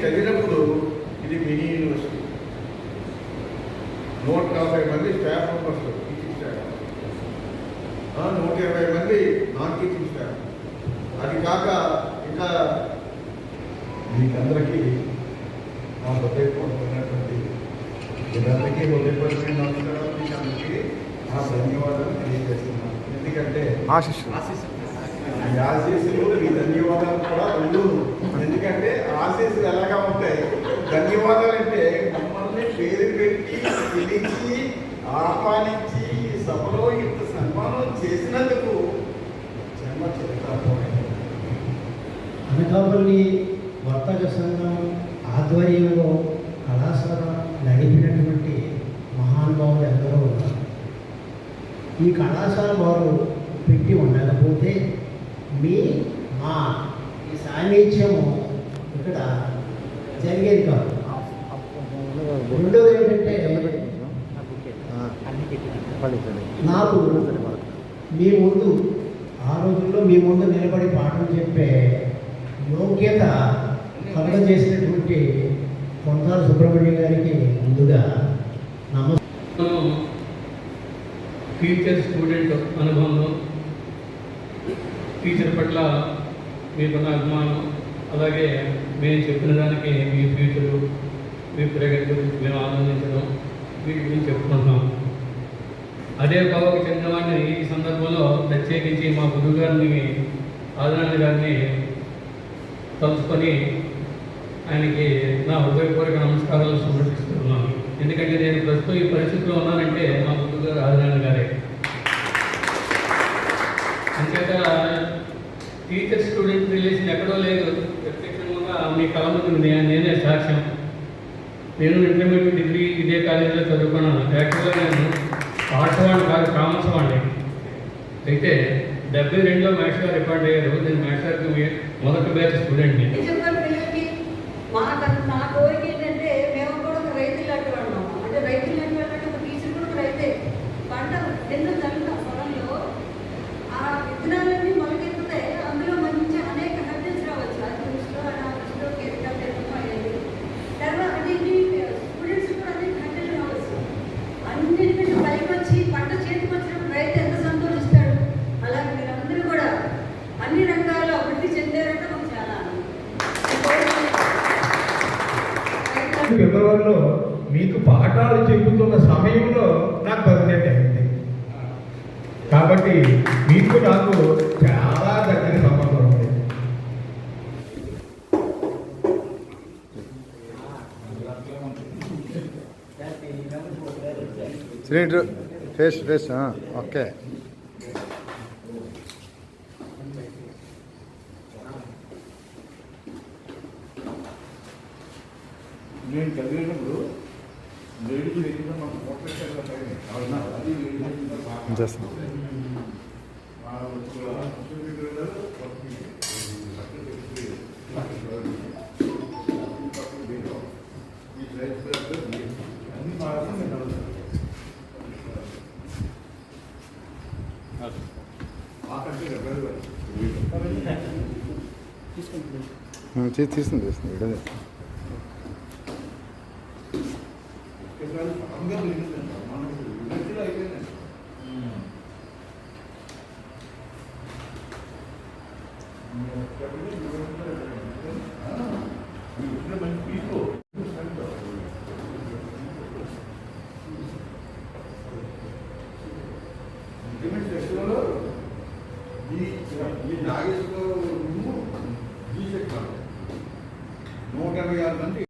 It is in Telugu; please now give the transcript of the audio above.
చదివినప్పుడు ఇది మినీ యూనివర్సిటీ. 140 మంది స్టాఫ్ మెంబర్స్, టీచింగ్ స్టాఫ్, 120 మంది నాన్ టీచింగ్ స్టాఫ్. అది కాక ఇంకా మీకందరికీ మా హృదయపూర్వకమైనటువంటి వీళ్ళందరికీ హృదయపూర్వకమైన నమస్కారాలు, మీకు అందరికీ నా ధన్యవాదాలు తెలియజేస్తున్నాను. ఎందుకంటే ఈ ఆశీస్సులు, ఈ ధన్యవాదాలు కూడా రెండు. ఎందుకంటే ఆశీస్సులు ఎలాగా ఉంటాయి, ధన్యవాదాలు అంటే మమ్మల్ని పేరు పెట్టి పిలిచి ఆహ్వానించి ఈ సభలో ఇంత సన్మానం చేసినందుకు జన్మ చరిత్రపోయింది. అనకాపల్లి వర్తక సంఘం ఆధ్వర్యంలో కళాశాల నడిపినటువంటి మహానుభావులు ఎందరో ఉన్నారు. ఈ కళాశాల వారు పెట్టి ఉండకపోతే మా ఈ సాన్నిధ్యము ఇక్కడ జరిగేది కాదు. రెండోది ఏంటంటే, నాకు మీ ముందు ఆ రోజుల్లో మీ ముందు నిలబడి పాఠం చెప్పే యోగ్యత కలుగజేసినటువంటి కొంతాల సుబ్రహ్మణ్యం గారికి ముందుగా నమస్కారం. టీచర్ స్టూడెంట్ అనుభవంలో టీచర్ పట్ల మీకున్న అభిమానం, అలాగే మేము చెప్పిన దానికి మీ ఫ్యూచరు, మీ ప్రగతి గురించి మేము ఆనందించడం, వీటి గురించి చెప్పుకుంటున్నాం. అదే భావకు చెందినవాడిని ఈ సందర్భంలో ప్రత్యేకించి మా గురువు గారిని, ఆదరణ గారిని తలుచుకొని ఆయనకి నా హృదయపూర్వక నమస్కారాలు సమర్పిస్తున్నాను. ఎందుకంటే నేను ప్రస్తుతం ఈ పరిస్థితిలో ఉన్నానంటే మా గురువు గారు ఆదరణ గారే. అంచేత టీచర్ స్టూడెంట్ రిలేషన్ ఎక్కడో లేదు, ప్రత్యక్షంగా మీ కళ ముందు నేనే సాక్ష్యం. నేను ఇంటర్మీడియట్ డిగ్రీ ఇదే కాలేజీలో చదువుకున్నాను. యాక్చువల్గా నేను ఆర్ట్స్ వాడిని కాదు, కామర్స్ వాడిని. అయితే 72లో మ్యాథ్స్ గారు రికార్డ్ అయ్యారు. నేను మ్యాథ్స్ గారికి మొదటి బ్యాచ్ స్టూడెంట్ని. నా కోరిక ఏంటంటే, మేము కూడా ఒక రైతు లాంటి వాళ్ళం. అంటే రైతు లాంటి వాళ్ళంటే ఒక టీచర్ కూడా ఒక రైతే. పంట ఎన్నో చల్లుతాం పొలంలో, ఆ విత్తనాలన్నీ మొలకెత్తుతాయి. అందులో మంచి అనేక హెడ్స్ రావచ్చు. అదృష్టో అనాదృష్టో కేరళ అయ్యేది. తర్వాత స్టూడెంట్స్ కూడా అనేక హెడ్లు రావచ్చు. అన్నింటినీ పైకి వచ్చి పంట చేతికి వచ్చినప్పుడు రైతు ఎంత సంతోషిస్తాడు. అలాగే మీరందరూ కూడా అన్ని రంగాల్లో అభివృద్ధి చెందారంటే మాకు చాలా ఫిబ్రవరిలో మీకు పాఠాలు చెబుతున్న సమయంలో నాకు బర్త్డే అయింది. కాబట్టి మీకు నాకు చాలా దగ్గర సంబంధం ఉంది. Face face okay. నేను చదివేటప్పుడు లేడీస్ లేకుండా మాకు మోటార్ తీస్తుంది వీడియో. నాగేశ్వరరావు 156 మంది